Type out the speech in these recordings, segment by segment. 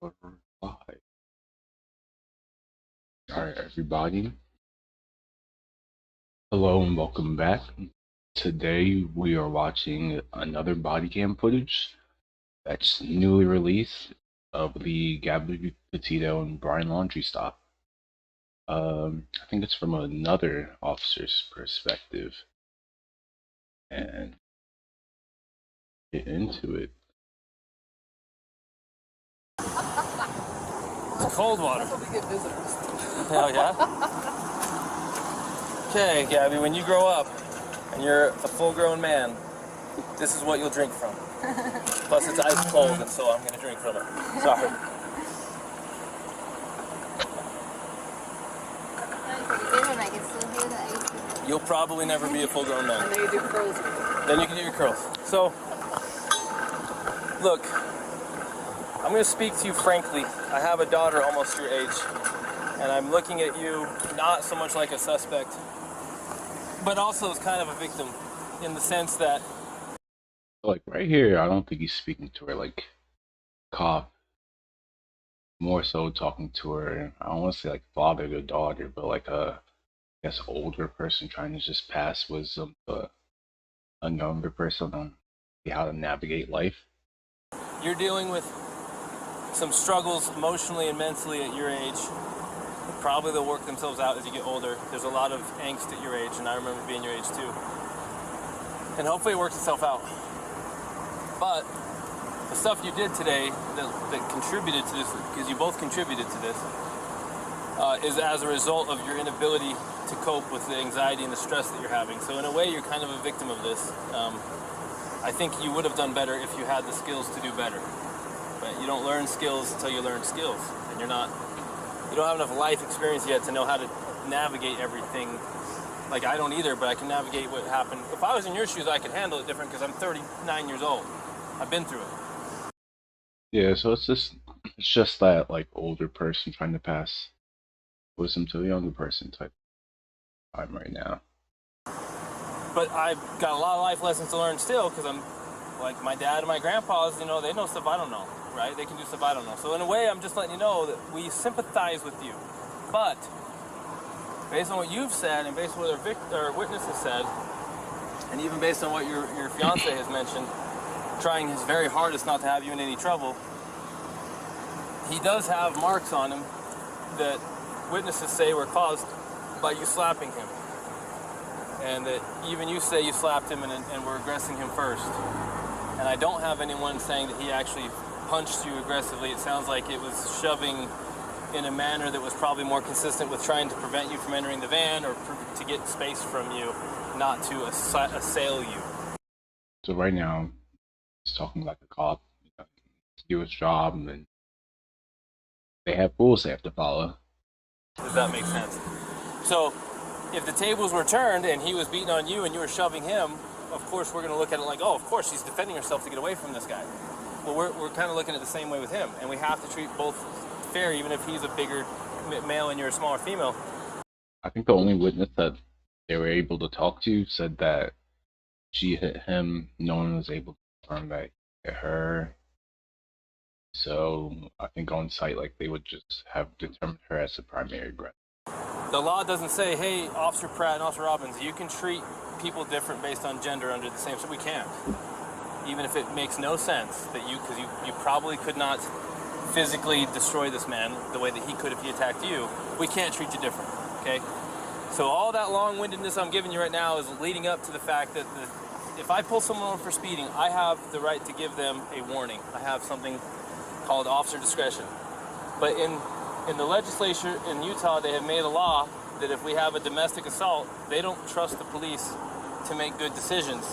Live. All right, everybody. Hello and welcome back. Today we are watching another body cam footage that's newly released of the Gabby, Petito, and Brian Laundrie stop. I think it's from another officer's perspective, and get into it. It's cold water. That's how we get visitors. Hell yeah. Okay, Gabby, when you grow up and you're a full-grown man, this is what you'll drink from. Plus, it's ice cold, and so I'm going to drink from it. Sorry. You'll probably never be a full-grown man. And then you do curls with it. Then you can do your curls. So, look, I'm going to speak to you frankly. I have a daughter almost your age, and I'm looking at you not so much like a suspect, but also as kind of a victim, in the sense that... Like right here, I don't think he's speaking to her like cop. More so talking to her, I don't want to say like father to daughter, but like a, I guess, older person trying to just pass wisdom to a younger person on how to navigate life. You're dealing with some struggles emotionally and mentally at your age. Probably they'll work themselves out as you get older. There's a lot of angst at your age, and I remember being your age too. And hopefully it works itself out. But the stuff you did today that contributed to this, because you both contributed to this, is as a result of your inability to cope with the anxiety and the stress that you're having. So in a way, you're kind of a victim of this. I think you would have done better if you had the skills to do better. But you don't learn skills until you learn skills. And you don't have enough life experience yet to know how to navigate everything. Like, I don't either, but I can navigate what happened. If I was in your shoes, I could handle it different because I'm 39 years old. I've been through it. Yeah, so it's just that like older person trying to pass wisdom to a younger person type time right now. But I've got a lot of life lessons to learn still, because I'm like my dad and my grandpas, they know stuff I don't know, right? They can do stuff I don't know. So in a way, I'm just letting you know that we sympathize with you. But based on what you've said and based on what our witness has said, and even based on what your fiance has mentioned, trying his very hardest not to have you in any trouble, he does have marks on him that witnesses say were caused by you slapping him. And that even you say you slapped him and were aggressing him first. And I don't have anyone saying that he actually punched you aggressively. It sounds like it was shoving in a manner that was probably more consistent with trying to prevent you from entering the van or to get space from you, not to assail you. So right now, he's talking like a cop, to do his job, and they have rules they have to follow. Does that make sense? So, if the tables were turned and he was beating on you and you were shoving him, of course we're going to look at it like, oh, of course she's defending herself to get away from this guy. Well, we're kind of looking at it the same way with him, and we have to treat both fair, even if he's a bigger male and you're a smaller female. I think the only witness that they were able to talk to said that she hit him. No one was able to confirm that he hit her. So I think on site, like, they would just have determined her as the primary aggressor. The law doesn't say, hey, Officer Pratt and Officer Robbins, you can treat people different based on gender under the same, so we can't. Even if it makes no sense that because you probably could not physically destroy this man the way that he could if he attacked you, we can't treat you different, okay? So all that long-windedness I'm giving you right now is leading up to the fact that if I pull someone over for speeding, I have the right to give them a warning. I have something called officer discretion. But in the legislature in Utah, they have made a law that if we have a domestic assault, they don't trust the police to make good decisions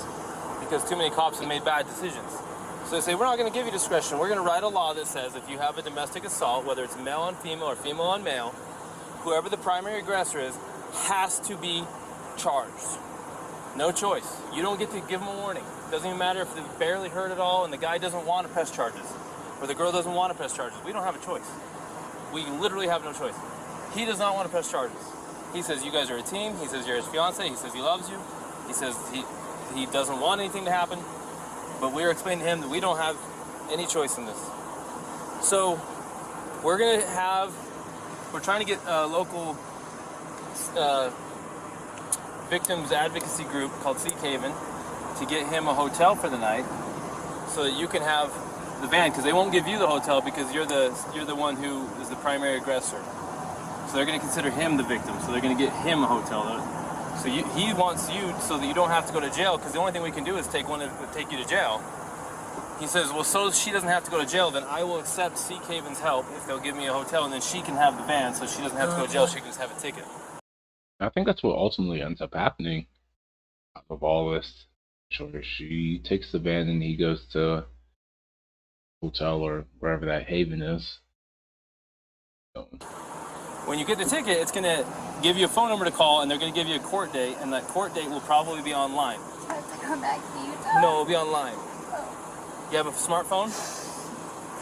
because too many cops have made bad decisions. So they say, we're not going to give you discretion. We're going to write a law that says if you have a domestic assault, whether it's male on female or female on male, whoever the primary aggressor is has to be charged. No choice. You don't get to give them a warning. It doesn't even matter if they're barely hurt at all and the guy doesn't want to press charges or the girl doesn't want to press charges. We don't have a choice. We literally have no choice. He does not want to press charges. He says you guys are a team. He says you're his fiance. He says he loves you. He says he doesn't want anything to happen. But we're explaining to him that we don't have any choice in this. So We're trying to get a local victims advocacy group called Sea Haven to get him a hotel for the night, so that you can have the van, because they won't give you the hotel because you're the one who is the primary aggressor. So they're going to consider him the victim. So they're going to get him a hotel. So he wants you so that you don't have to go to jail, because the only thing we can do is take you to jail. He says, well, so she doesn't have to go to jail, then I will accept Sea Haven's help if they'll give me a hotel, and then she can have the van, so she doesn't have to go to jail. She can just have a ticket. I think that's what ultimately ends up happening out of all this. Sure, she takes the van and he goes to hotel or wherever that haven is. So, when you get the ticket, it's going to give you a phone number to call, and they're going to give you a court date, and that court date will probably be online. I have to come back to Utah? No, it'll be online. You have a smartphone?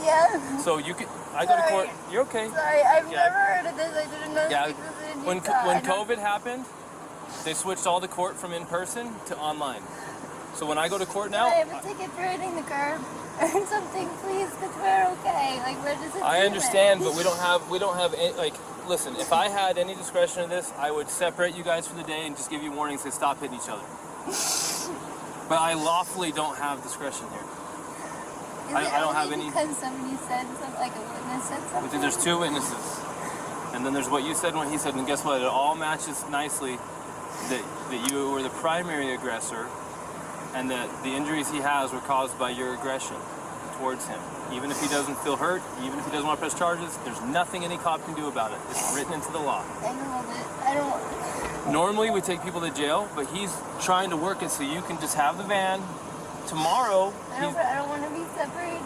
Yeah. So you can. I go to court. You're okay. Sorry, I've never heard of this. I didn't know Yeah. this was in When Utah. COVID happened, they switched all the court from in person to online. So when I go to court now, I have a ticket for hitting the curb or something, please, because we're okay. Like, where does it? I understand, but we don't have any, like. Listen, if I had any discretion in this, I would separate you guys for the day and just give you warnings to stop hitting each other. But I lawfully don't have discretion here. I don't have any. Because somebody said something, like a witness said something. There's two witnesses, and then there's what you said and what he said, and guess what? It all matches nicely that you were the primary aggressor, and that the injuries he has were caused by your aggression towards him. Even if he doesn't feel hurt, even if he doesn't want to press charges, there's nothing any cop can do about it. It's written into the law. I don't. Normally we take people to jail, but he's trying to work it so you can just have the van. Tomorrow, I don't want to be separated.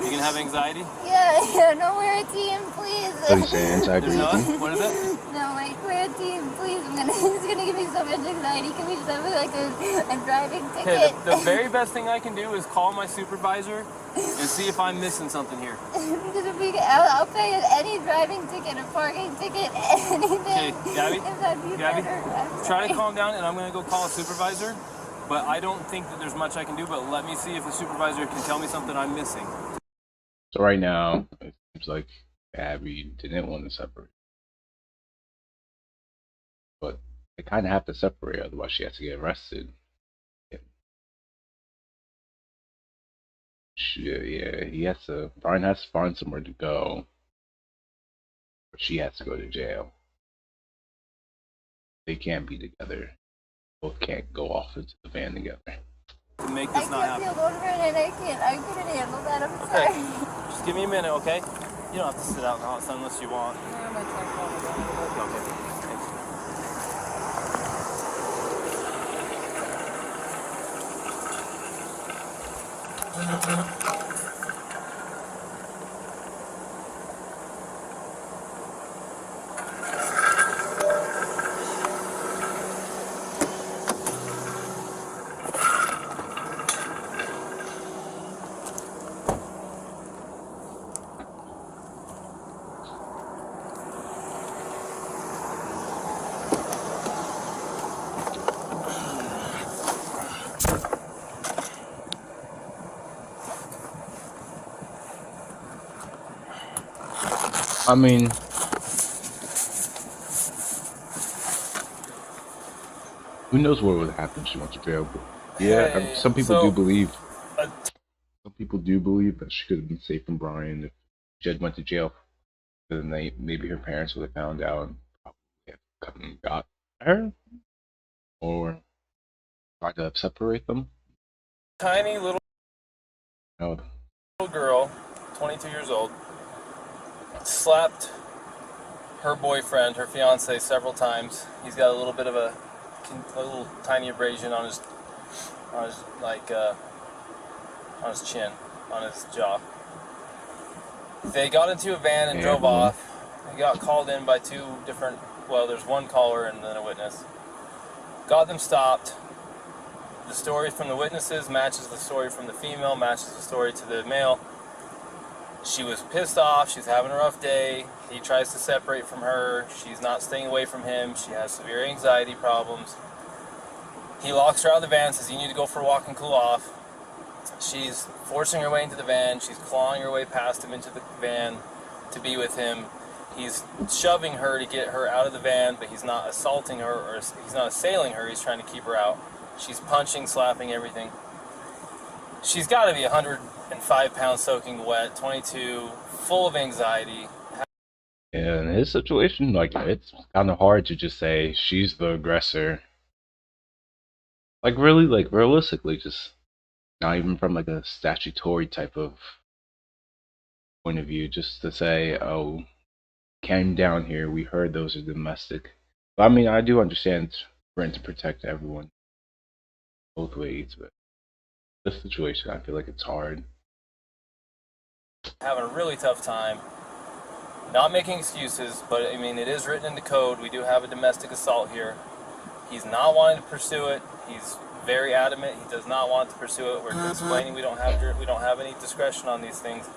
you can have anxiety? Yeah, no, we're a team, please. what do you say, anxiety? What is it? No, like, we're a team, please. It's gonna give me so much anxiety. Can we just have like a driving Okay, ticket? the very best thing I can do is call my supervisor and see if I'm missing something here. Because if I'll pay any driving ticket, a parking ticket, anything. Okay, Gabby, If that'd be better. try to calm down, and I'm going to go call a supervisor. But I don't think that there's much I can do, but let me see if the supervisor can tell me something I'm missing. So right now, it seems like Gabby didn't want to separate. But they kind of have to separate, otherwise she has to get arrested. Yeah, Brian has to find somewhere to go. But she has to go to jail. They can't be together. Both can't go off into the van together. To make this not happen. I can't feel one minute. I couldn't handle that. I'm sorry. Okay, just give me a minute, okay? You don't have to sit out in the hot sun unless you want. Okay. I mean, who knows what would happen if she went to jail? But yeah, some people do believe. Some people do believe that she could have been safe from Brian if she had went to jail. Then maybe her parents would have found out and probably have come and got her, or tried to separate them. Tiny little No. girl, 22 years old, slapped her boyfriend, her fiance, several times. He's got a little bit of a little tiny abrasion on his chin, on his jaw. They got into a van and drove off. He got called in by there's one caller and then a witness. Got them stopped. The story from the witnesses matches the story from the female, matches the story to the male. She was pissed off, she's having a rough day, he tries to separate from her, she's not staying away from him, she has severe anxiety problems. He locks her out of the van, says you need to go for a walk and cool off. She's forcing her way into the van, she's clawing her way past him into the van. to be with him. He's shoving her to get her out of the van, but he's not assaulting her, or he's not assailing her. He's trying to keep her out. She's punching, slapping, everything. She's got to be 105 pounds soaking wet, 22, full of anxiety. In his situation, like, it's kind of hard to just say she's the aggressor. Like, really, like, realistically, just not even from, like, a statutory type of point of view, just to say, oh, came down here, we heard those are domestic. But, I mean, I do understand trying to protect everyone both ways, but this situation, I feel like it's hard. Having a really tough time. Not making excuses, but I mean, it is written in the code. We do have a domestic assault here. He's not wanting to pursue it. He's very adamant. He does not want to pursue it. We're explaining we don't have any discretion on these things.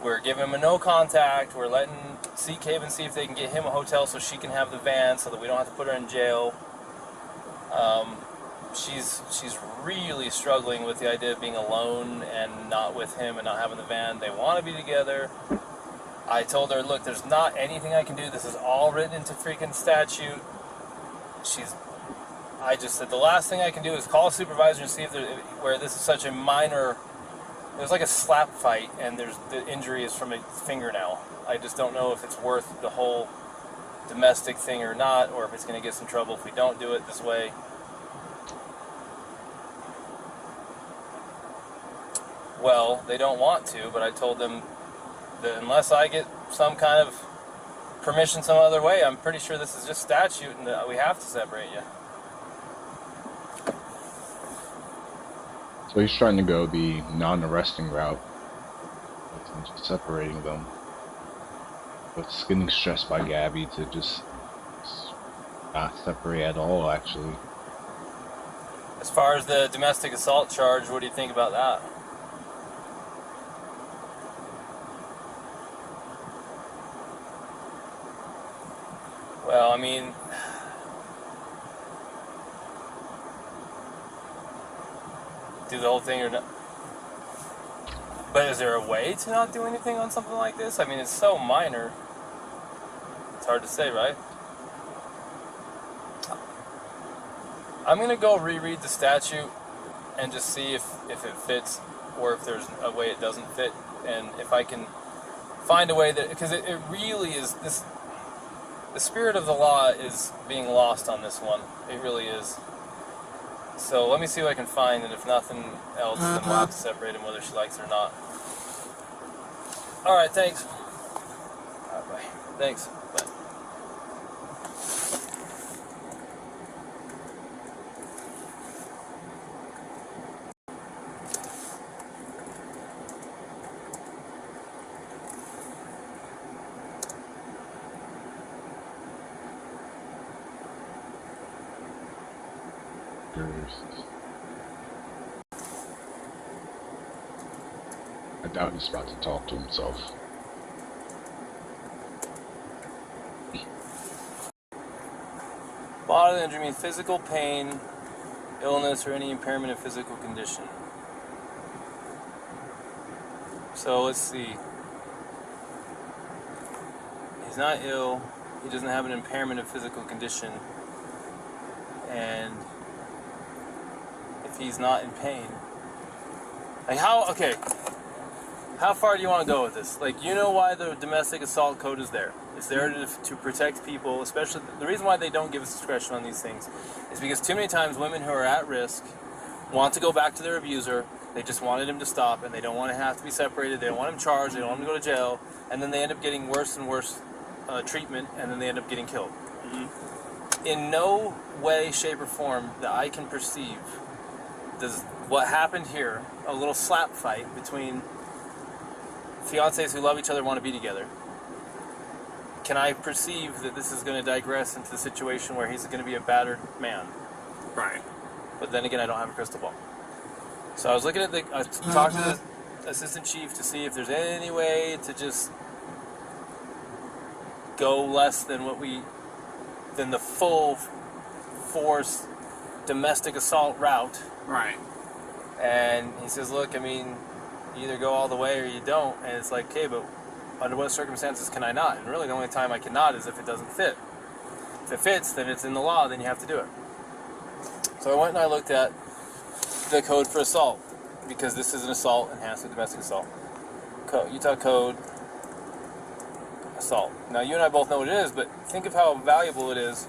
We're giving him a no contact. We're letting Seek Haven see if they can get him a hotel so she can have the van, so that we don't have to put her in jail. She's really struggling with the idea of being alone and not with him and not having the van. They want to be together. I told her, look, there's not anything I can do. This is all written into freaking statute. I just said the last thing I can do is call a supervisor and see if where this is such a minor. It was like a slap fight, and the injury is from a fingernail. I just don't know if it's worth the whole domestic thing or not, or if it's going to get us in trouble if we don't do it this way. Well, they don't want to, but I told them that unless I get some kind of permission some other way, I'm pretty sure this is just statute and that we have to separate you. So he's trying to go the non-arresting route, just separating them. But it's getting stressed by Gabby to just not separate at all, actually. As far as the domestic assault charge, what do you think about that? Well, I mean, do the whole thing or not? But is there a way to not do anything on something like this? I mean, it's so minor. It's hard to say, right? I'm going to go reread the statute and just see if it fits, or if there's a way it doesn't fit, and if I can find a way that, because it really is this. The spirit of the law is being lost on this one. It really is. So let me see what I can find, and if nothing else, then we'll have to separate him whether she likes it or not. Alright, thanks. Alright, bye. Thanks. Bye. I doubt he's about to talk to himself. Bodily injury means physical pain, illness, or any impairment of physical condition. So let's see. He's not ill. He doesn't have an impairment of physical condition. And if he's not in pain, like how far do you want to go with this? Like, you know why the domestic assault code is there. It's there to protect people, especially the reason why they don't give us discretion on these things is because too many times women who are at risk want to go back to their abuser. They just wanted him to stop, and they don't want to have to be separated. They don't want him charged. They don't want him to go to jail, and then they end up getting worse and worse treatment, and then they end up getting killed. Mm-hmm. In no way, shape, or form that I can perceive does what happened here, a little slap fight between fiancés who love each other, want to be together, can I perceive that this is going to digress into the situation where he's going to be a battered man? Right. But then again, I don't have a crystal ball. So I was looking at I talked to the assistant chief to see if there's any way to just go less than than the full force domestic assault route. Right. And he says, look, I mean, you either go all the way or you don't. And it's like, okay, but under what circumstances can I not? And really the only time I cannot is if it doesn't fit. If it fits, then it's in the law, then you have to do it. So I went and I looked at the code for assault, because this is an assault, enhanced with domestic assault. Utah Code, assault. Now you and I both know what it is, but think of how valuable it is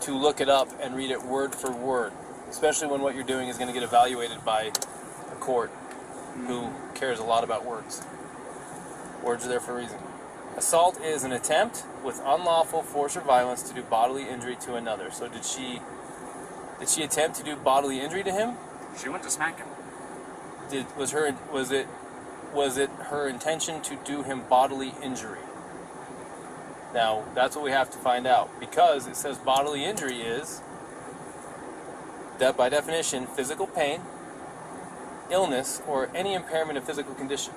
to look it up and read it word for word, especially when what you're doing is going to get evaluated by a court who cares a lot about words. Words are there for a reason. Assault is an attempt with unlawful force or violence to do bodily injury to another. So did she attempt to do bodily injury to him? She went to smack him. Was it her intention to do him bodily injury? Now, that's what we have to find out, because it says bodily injury is, that by definition, physical pain, illness, or any impairment of physical condition.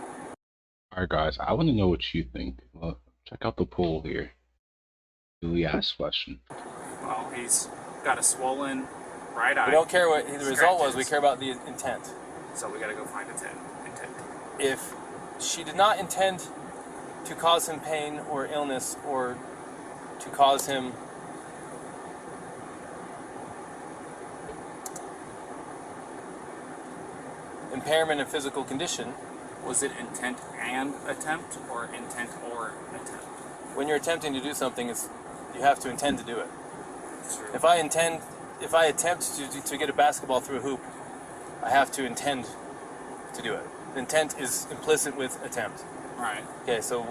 Alright guys, I want to know what you think. Well, check out the poll here. Julie asked question. Well, he's got a swollen right eye. We don't care what the result was, we care about the intent. So we gotta go find intent. If she did not intend to cause him pain or illness, or to cause him impairment of physical condition. Was it intent and attempt, or intent or attempt? When you're attempting to do something, you have to intend to do it. True. If I attempt to get a basketball through a hoop, I have to intend to do it. Intent is implicit with attempt. Right. Okay, so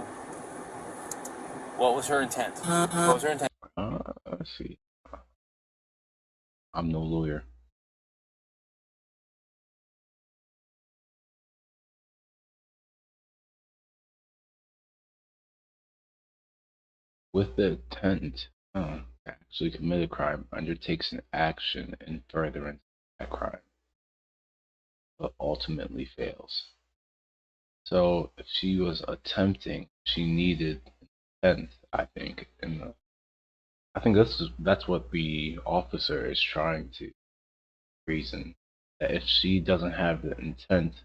what was her intent? What was her intent? Let's see. I'm no lawyer. With the intent to actually commit a crime, undertakes an action in furtherance of that crime, but ultimately fails. So if she was attempting, she needed intent, I think, I think that's what the officer is trying to reason. That if she doesn't have the intent to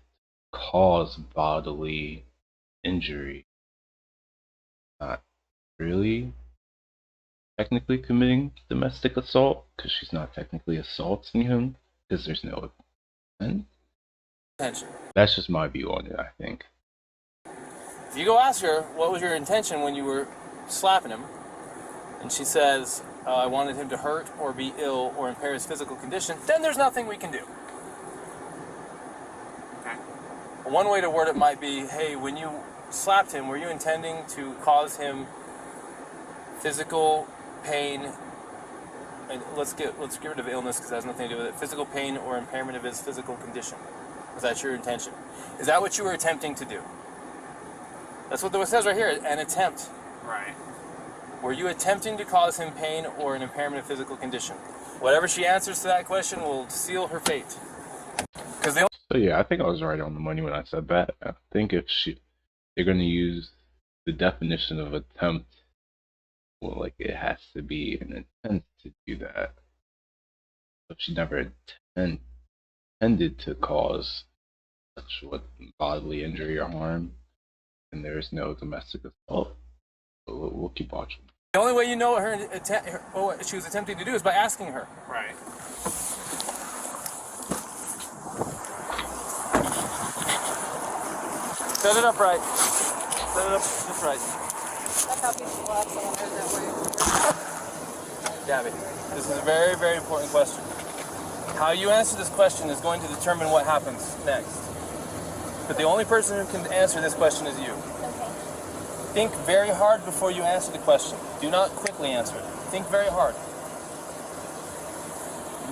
cause bodily injury, not really technically committing domestic assault, because she's not technically assaulting him, because there's no intent. Intention. That's just my view on it, I think. If you go ask her, what was your intention when you were slapping him, and she says, I wanted him to hurt or be ill or impair his physical condition, then there's nothing we can do. Okay. One way to word it might be, hey, when you slapped him, were you intending to cause him physical pain, and let's get rid of illness because it has nothing to do with it, physical pain or impairment of his physical condition? Was that your intention? Is that what you were attempting to do? That's what it says right here, an attempt. Right. Were you attempting to cause him pain or an impairment of physical condition? Whatever she answers to that question will seal her fate. So yeah, I think I was right on the money when I said that. I think if they're going to use the definition of attempt, well, like it has to be an intent to do that. If she never intended to cause such bodily injury or harm, then there is no domestic assault. So we'll keep watching. The only way you know what she was attempting to do is by asking her. Right. Set it up right. Set it up just right. That's how people watch it that way. Gabby, this is a very, very important question. How you answer this question is going to determine what happens next. But the only person who can answer this question is you. Okay. Think very hard before you answer the question. Do not quickly answer it. Think very hard.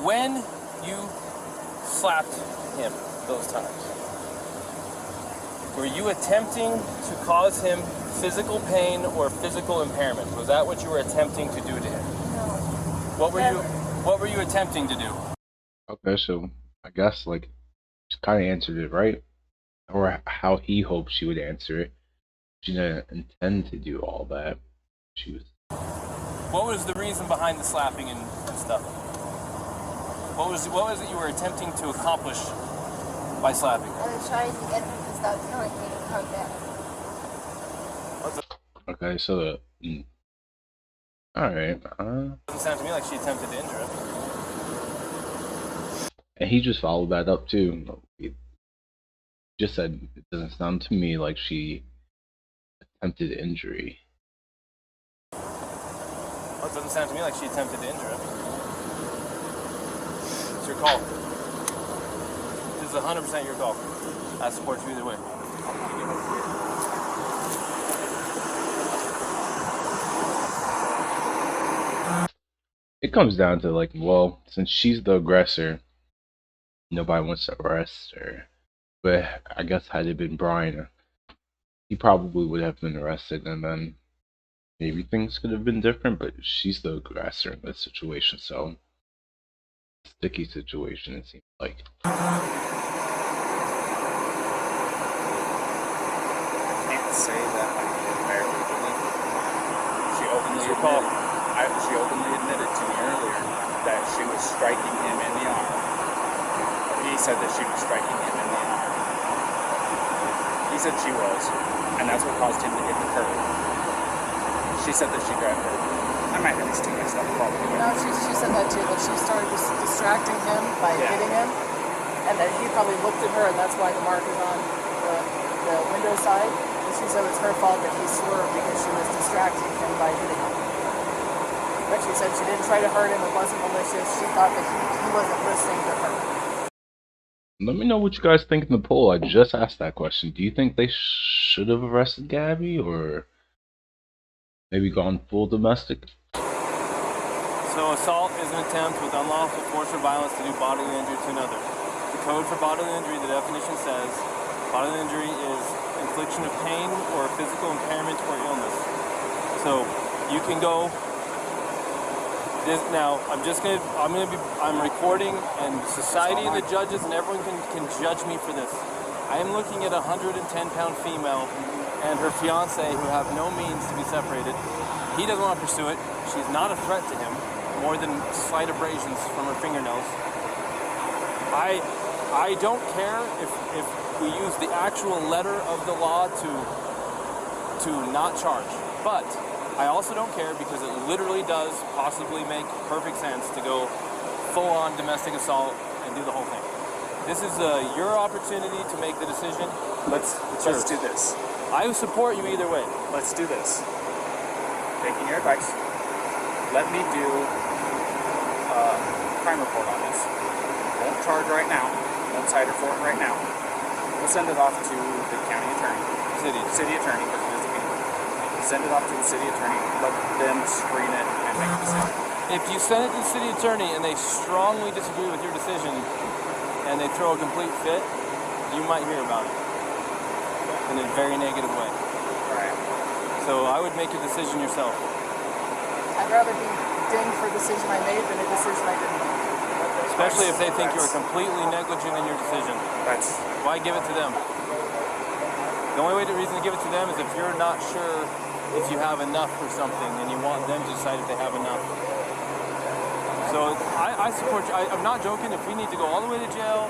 When you slapped him those times, were you attempting to cause him physical pain or physical impairment? Was that what you were attempting to do to him? No. What were you attempting to do? Okay, so I guess like she kind of answered it right, or how he hoped she would answer it. She didn't intend to do all that. She was. What was the reason behind the slapping and stuff? What was it you were attempting to accomplish by slapping? I was trying to get him to stop telling me to calm down. What's Okay, so all right. Doesn't sound to me like she attempted to injure him. And he just followed that up too. He just said it doesn't sound to me like she attempted injury. Well, it doesn't sound to me like she attempted to injure him. It's your call. This is 100% your call. I support you either way. It comes down to like, well, since she's the aggressor, nobody wants to arrest her. But I guess had it been Brian, he probably would have been arrested, and then maybe things could have been different. But she's the aggressor in this situation, so sticky situation. It seems like. Can't say that I barely believe it. She openly admitted to me earlier that she was striking him in the arm. He said that she was striking him in the arm. He said she was, and that's what caused him to hit the curb. She said that she grabbed her. I might have these two mixed up, probably. No, she said that too, that she started distracting him by hitting him, and that he probably looked at her, and that's why the mark is on the window side. And she said it's her fault that he swerved because she was distracting him by hitting him. But she said she didn't try to hurt him, it wasn't malicious, she thought that he wasn't listening to her. Let me know what you guys think in the poll. I just asked that question. Do you think they should have arrested Gabby, or maybe gone full domestic? So assault is an attempt with unlawful force or violence to do bodily injury to another. The code for bodily injury, the definition says, bodily injury is infliction of pain or physical impairment or illness. So you can go. Now I'm recording, and society and the judges and everyone can judge me for this. I am looking at a 110-pound female and her fiance who have no means to be separated. He doesn't want to pursue it. She's not a threat to him, more than slight abrasions from her fingernails. I don't care if we use the actual letter of the law to not charge, but I also don't care because it literally does possibly make perfect sense to go full-on domestic assault and do the whole thing. This is your opportunity to make the decision. Let's do this. I support you either way. Let's do this. Taking your advice, let me do a crime report on this. Won't charge right now. Won't cite her for it right now. We'll send it off to the county attorney. City attorney, because it is a female. Send it off to the city attorney. Let them screen it and make a decision. If you send it to the city attorney and they strongly disagree with your decision and they throw a complete fit, you might hear about it in a very negative way. Right. So I would make a decision yourself. I'd rather be dinged for a decision I made than a decision I didn't make. Especially if they think you were completely negligent in your decision. Why give it to them? The only reason to give it to them is if you're not sure if you have enough for something and you want them to decide if they have enough. So I support you. I'm not joking. If we need to go all the way to jail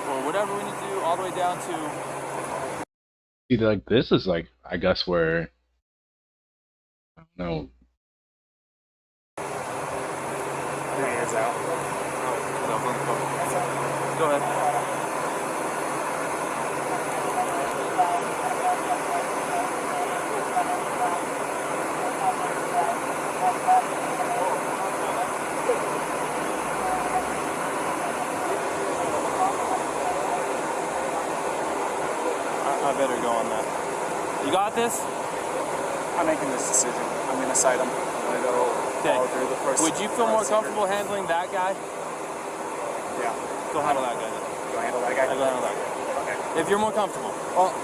or whatever we need to do, all the way down to... See, like, this is like, I guess where, I don't know. 3 years out. Go ahead. I better go on that. You got this? I'm making this decision. I'm going to cite him. I'm going to go follow through the process. Would you feel more comfortable handling that guy? Yeah. Go handle that guy then. Go handle that guy? Go handle that guy. Okay. If you're more comfortable. Well,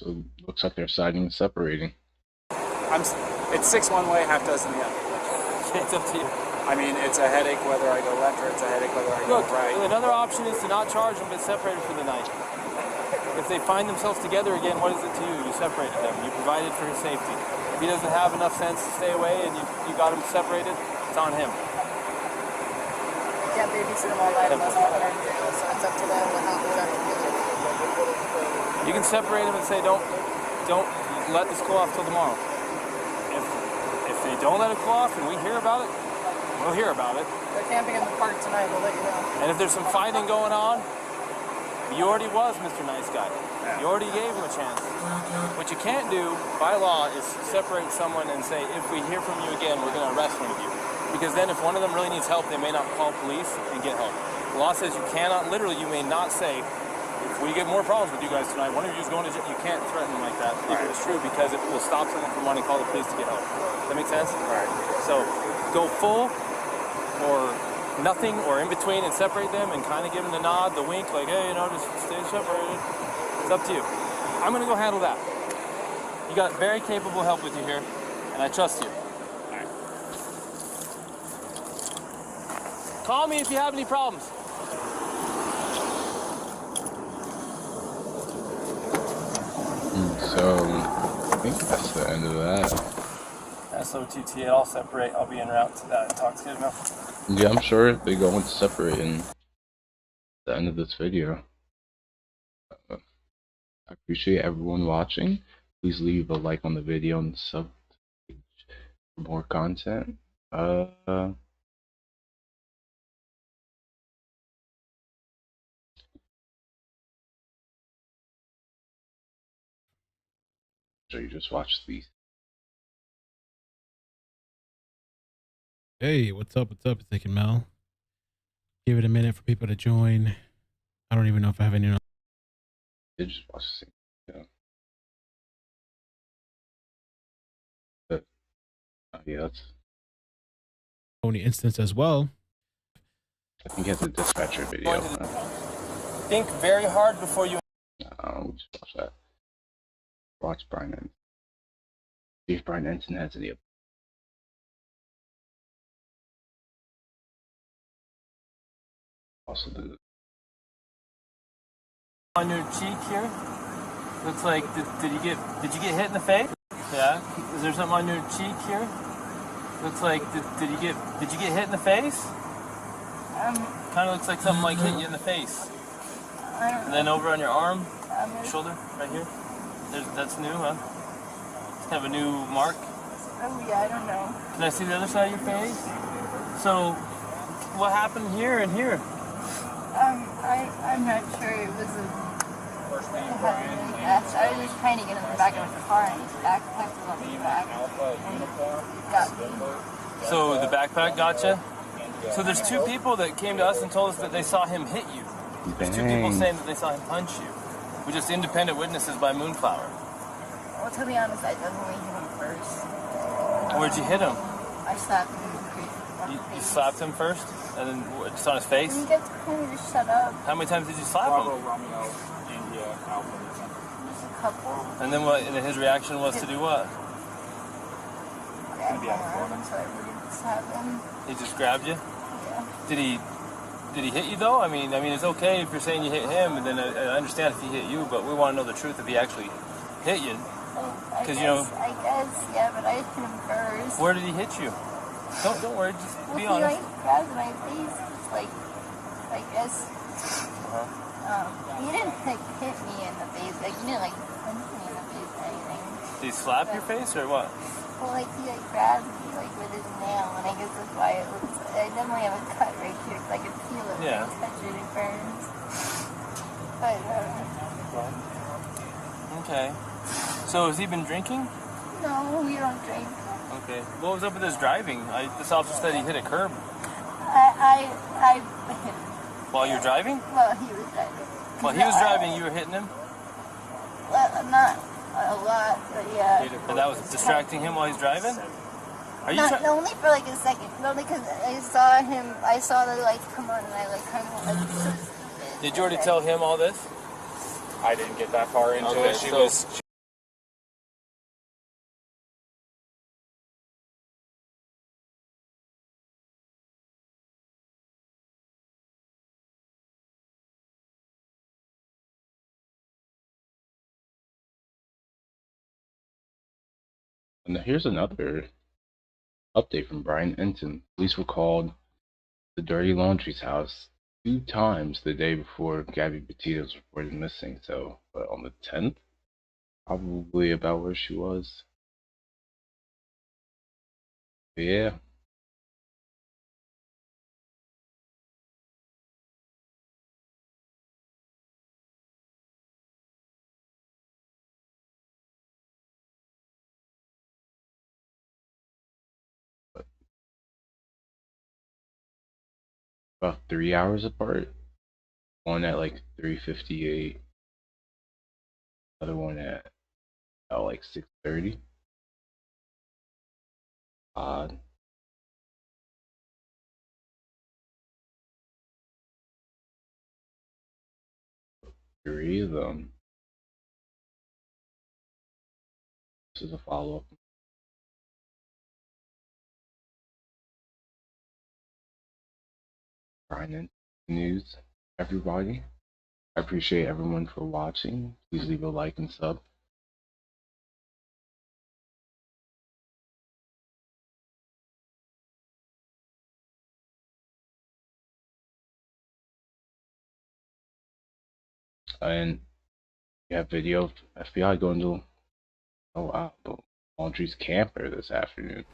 So looks like they're siding and separating. It's 6 one way, half dozen the other. it's up to you. I mean, it's a headache whether I go left or it's a headache whether I go Look, right. another option is to not charge them but separate for the night. If they find themselves together again, what is it to you? You separated them. You provided for his safety. If he doesn't have enough sense to stay away and you got him separated, it's on him. You can't babysit them all night unless they're in jail, so it's up to them to how they're going to do it. You can separate them and say, don't let this go off till tomorrow. don't let it cool off and we hear about it, we'll hear about it. They're camping in the park tonight. We'll let you know. And if there's some fighting going on, you already was Mr. Nice Guy. You already gave him a chance. What you can't do by law is separate someone and say, if we hear from you again, we're going to arrest one of you. Because then if one of them really needs help, they may not call police and get help. The law says you cannot, literally, you may not say, if we get more problems with you guys tonight, one of you is going to jail. You can't threaten them like that if it's true, because it will stop someone from wanting to call the police to get help. Does that make sense? Right. So go full or nothing or in between and separate them and kind of give them the nod, the wink, like, hey, just stay separated. It's up to you. I'm going to go handle that. You got very capable help with you here, and I trust you. Call me if you have any problems. So, I think that's the end of that. SOTT, I'll separate. I'll be en route to that intoxicated male. Yeah, I'm sure they're going to separate in the end of this video. I appreciate everyone watching. Please leave a like on the video and sub for more content. So you just watch these. Hey, what's up? What's up? It's Nick and Mel. Give it a minute for people to join. I don't even know if I have any. You just watch the same video. But, yeah, that's. Only instance as well. I think he has a dispatcher video. Think very hard before you. We just watch that. Watch Brian Ensign. See if Brian Ensign has any. Also do. On your cheek here, looks like did you get hit in the face? Yeah. Is there something on your cheek here? Looks like did you get hit in the face? Kind of looks like something like hit you in the face. And then over on your arm, shoulder, right here. That's new, huh? It's kind of a new mark. Oh yeah, I don't know. Can I see the other side of your face? So, what happened here and here? I'm not sure. It was a. I was just trying to get in the back of the car, and his backpack was on the back, and it got me. So the backpack got you? So there's two people that came to us and told us that they saw him hit you. There's two people saying that they saw him punch you. We're just independent witnesses by Moonflower. Well, to be honest, I definitely hit him first. Where'd you hit him? I slapped him. You slapped him first? And then just on his face? You get to kind of just shut up. How many times did you slap him? Romeo, India, Alpha, or something. Just a couple. And then what? And then his reaction was to do what? Grabbed my arm so I wouldn't slap him. He just grabbed you? Yeah. Did he hit you though? I mean, it's okay if you're saying you hit him, and then I understand if he hit you, but we want to know the truth if he actually hit you. I guess, yeah, but I hit him first. Where did he hit you? Don't worry, just be Well, honest. he grabbed my face, it's like, I guess. He didn't hit me in the face, he didn't punch me in the face or anything. Did he slap your face or what? Well, he grabbed me with his nail, and I guess that's why it looks. I definitely have a cut right here because I can feel it. Yeah. When I touch it, it burns. But Okay. So has he been drinking? no, we don't drink. Okay. What was up with his driving? This officer said he hit a curb. I hit him. While you're driving? Well, he was driving. While he was driving, you were hitting him? Well, not a lot, but yeah. And that was distracting him while he's driving? Are you Only for like a second. Only because I saw the lights come on, and I kind of so stupid. Did you already tell him all this? I didn't get that far into Okay, it. so- And here's another update from Brian Ensign. Police were called to Dirty Laundrie's house 2 times the day before Gabby Petito was reported missing. So, on the 10th, probably about where she was. Yeah. About 3 hours apart. One at like 3:58. Other one at about like 6:30. Odd. Three of them. This is a follow-up. Brian news, everybody. I appreciate everyone for watching. Please leave a like and sub. And you have video of FBI going to, oh wow, the Laundrie's camper this afternoon.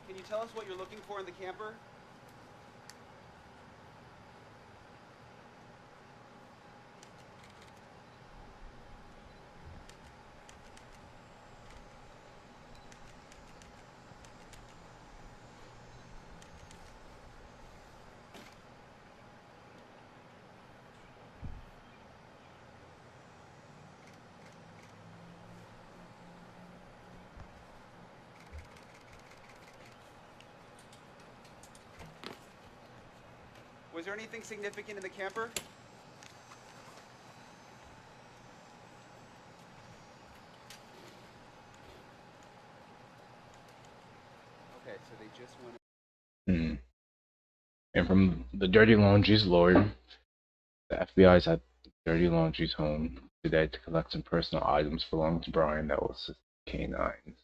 Can you tell us what you're looking for in the camper? Was there anything significant in the camper? Okay, so they just went. And from the Dirty Laundry's lawyer, the FBI's at Dirty Laundry's home today to collect some personal items belonging to Brian that was canines.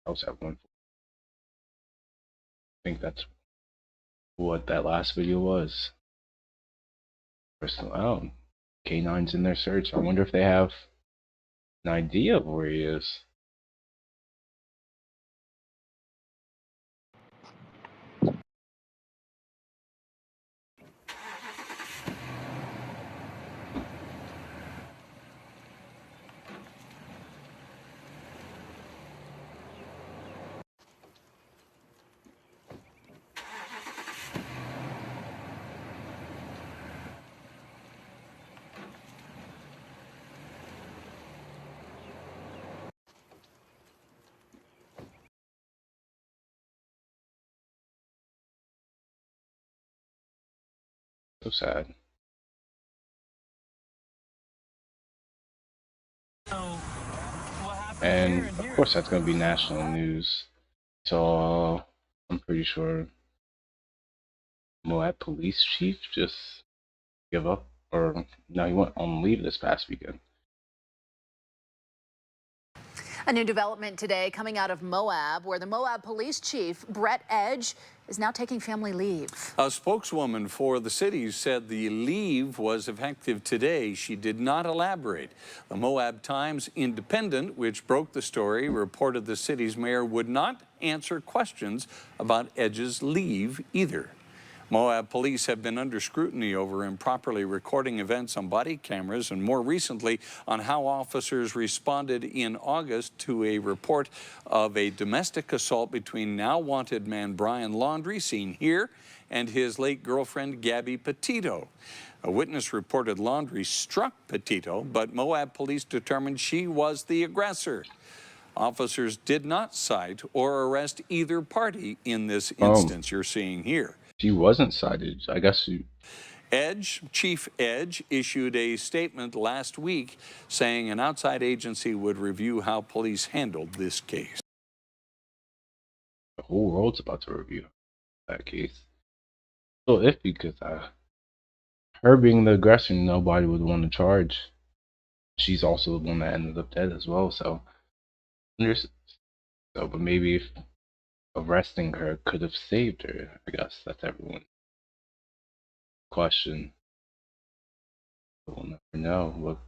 That was at one. I think that's what that last video was. Personal, oh, canines in their search. I wonder if they have an idea of where he is. So sad. And of course, that's going to be national news. So I'm pretty sure Moab police chief just give up, or no, he went on leave this past weekend. A new development today coming out of Moab, where the Moab police chief, Brett Edge, is now taking family leave. A spokeswoman for the city said the leave was effective today. She did not elaborate. The Moab Times Independent, which broke the story, reported the city's mayor would not answer questions about Edge's leave either. Moab police have been under scrutiny over improperly recording events on body cameras and more recently on how officers responded in August to a report of a domestic assault between now wanted man Brian Laundrie, seen here, and his late girlfriend Gabby Petito. A witness reported Laundrie struck Petito, but Moab police determined she was the aggressor. Officers did not cite or arrest either party in this instance you're seeing here. She wasn't cited. I guess Chief Edge issued a statement last week saying an outside agency would review how police handled this case. The whole world's about to review that case. So iffy because her being the aggressor, nobody would want to charge. She's also the one that ended up dead as well. So, but maybe if arresting her could have saved her. I guess that's everyone's question. We'll never know. What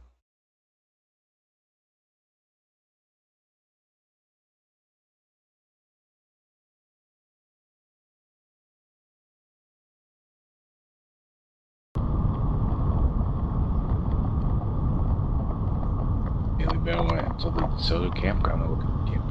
Haley Bell went to the DeSoto campground to look at the camping.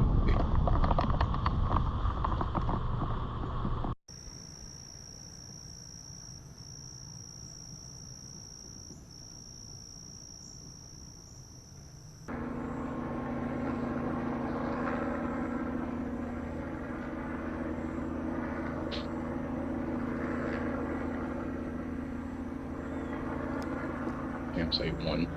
Campsite 1.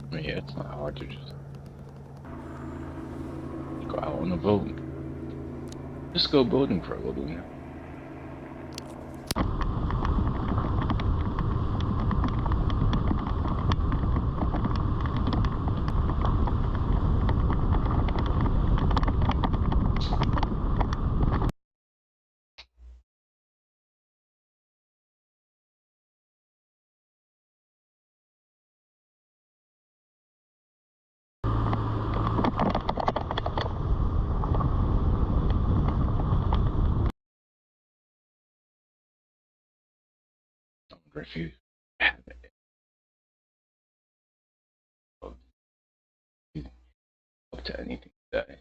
I mean, yeah, it's not hard to just go out on a boat. Just go boating for a little bit. I wonder if you have it. Up to anything today.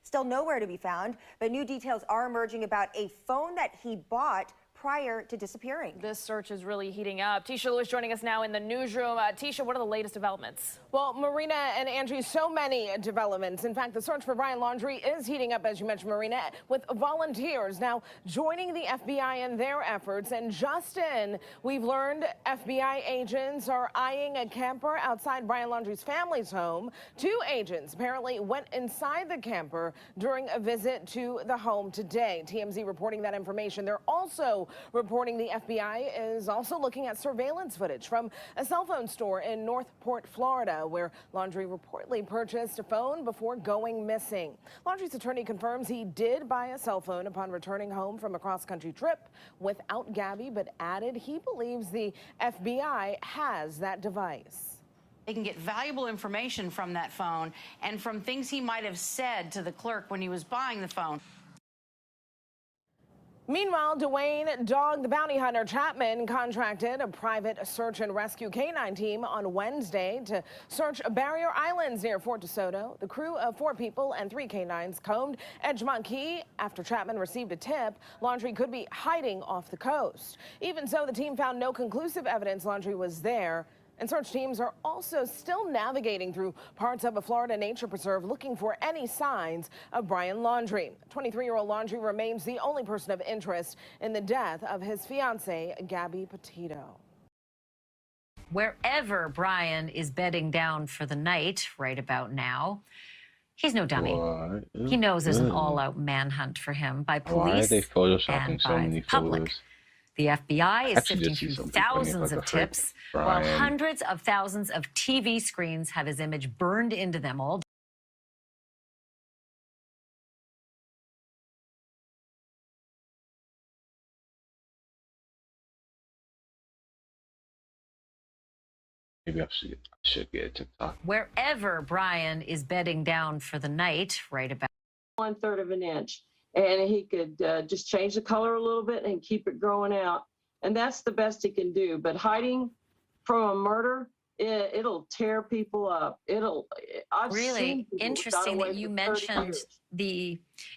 Still nowhere to be found, but new details are emerging about a phone that he bought prior to disappearing. This search is really heating up. Tisha Lewis joining us now in the newsroom. Tisha, what are the latest developments? Well, Marina and Angie, so many developments. In fact, the search for Brian Laundrie is heating up, as you mentioned, Marina, with volunteers now joining the FBI in their efforts. And just in, we've learned FBI agents are eyeing a camper outside Brian Laundrie's family's home. 2 agents apparently went inside the camper during a visit to the home today. TMZ reporting that information. They're also reporting the FBI is also looking at surveillance footage from a cell phone store in Northport, Florida, where Laundrie reportedly purchased a phone before going missing. Laundrie's attorney confirms he did buy a cell phone upon returning home from a cross-country trip without Gabby, but added he believes the FBI has that device. They can get valuable information from that phone and from things he might have said to the clerk when he was buying the phone. Meanwhile, Dwayne Dog the Bounty Hunter Chapman contracted a private search and rescue canine team on Wednesday to search barrier islands near Fort DeSoto. The crew of 4 people and 3 canines combed Edgemont Key after Chapman received a tip Laundrie could be hiding off the coast. Even so, the team found no conclusive evidence Laundrie was there. And search teams are also still navigating through parts of a Florida nature preserve looking for any signs of Brian Laundrie. 23-year-old Laundrie remains the only person of interest in the death of his fiancée, Gabby Petito. Wherever Brian is bedding down for the night right about now, he's no dummy. He knows there's an all-out manhunt for him by police. Why are they photoshopping and so by many public. photos? The FBI is Actually, sifting just through see something funny thousands about of the fake tips, Brian. while hundreds of thousands of TV screens have his image burned into them all. Maybe I should get a TikTok. Wherever Brian is bedding down for the night, right about 1/3 of an inch, and he could just change the color a little bit and keep it growing out, and that's the best he can do. But hiding from a murder it'll tear people up. I've Really seen people interesting got that away you for 30 mentioned years.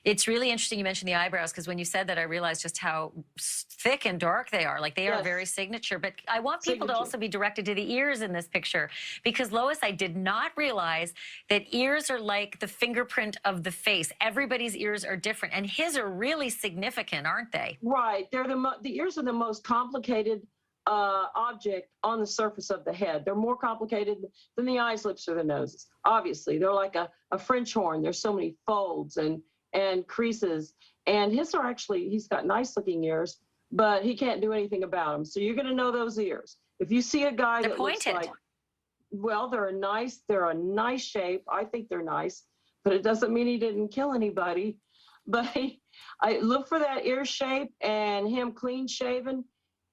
it's really interesting you mentioned the eyebrows, because when you said that, I realized just how thick and dark they are. Like, they are very signature. But I want people to also be directed to the ears in this picture, because Lois, I did not realize that ears are like the fingerprint of the face. Everybody's ears are different, and his are really significant, aren't they? Right. They're the ears are the most complicated object on the surface of the head. They're more complicated than the eyes, lips, or the noses. Obviously, they're like a French horn. There's so many folds and creases. And his are actually, he's got nice looking ears, but he can't do anything about them. So you're going to know those ears. If you see a guy that looks like, well, they're a nice shape. I think they're nice, but it doesn't mean he didn't kill anybody. But I look for that ear shape and him clean shaven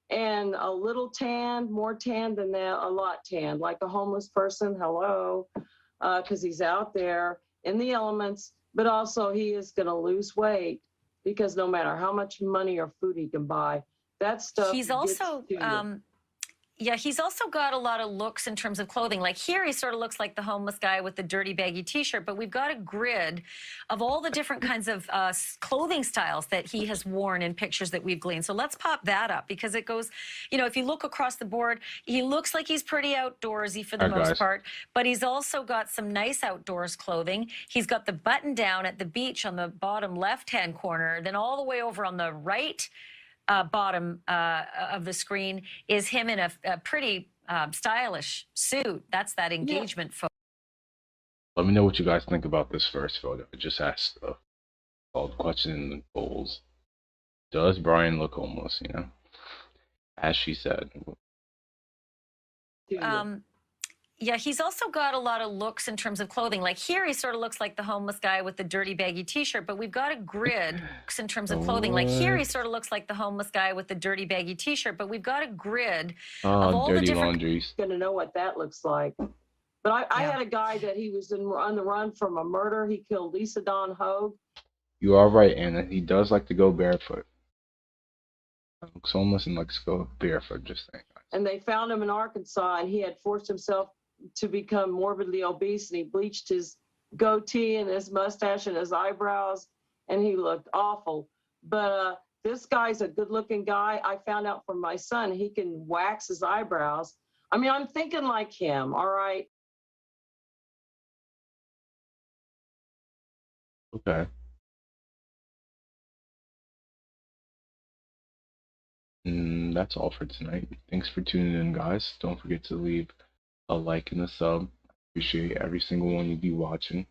and a little tan, more tan than that, a lot tan, like a homeless person. Hello, because he's out there in the elements, but also he is going to lose weight, because no matter how much money or food he can buy, that stuff He's also yeah, he's also got a lot of looks in terms of clothing. Like, here, he sort of looks like the homeless guy with the dirty, baggy T-shirt, but we've got a grid of all the different kinds of clothing styles that he has worn in pictures that we've gleaned. So let's pop that up, because it goes, you know, if you look across the board, he looks like he's pretty outdoorsy for the most part, but he's also got some nice outdoors clothing. He's got the button down at the beach on the bottom left-hand corner, then all the way over on the right bottom of the screen is him in a pretty stylish suit. That's that engagement photo. Let me know what you guys think about this first photo. I just asked called question in the polls. Does Brian look homeless, you know? As she said. Yeah, he's also got a lot of looks in terms of clothing. Like, here, he sort of looks like the homeless guy with the dirty, baggy T-shirt, but we've got a grid in terms of clothing. Like, here, he sort of looks like the homeless guy with the dirty, baggy T-shirt, but we've got a grid of all the different... Laundries. Going to know what that looks like. But I had a guy that he was on the run from a murder. He killed Lisa Dawn Hogue. You are right, Anna. He does like to go barefoot. Looks homeless and likes to go barefoot, just saying. And they found him in Arkansas, and he had forced himself to become morbidly obese, and he bleached his goatee and his mustache and his eyebrows, and he looked awful. But this guy's a good-looking guy. I found out from my son he can wax his eyebrows. I mean, I'm thinking like him, all right? Okay. That's all for tonight. Thanks for tuning in, guys. Don't forget to leave a like and a sub. Appreciate every single one you be watching.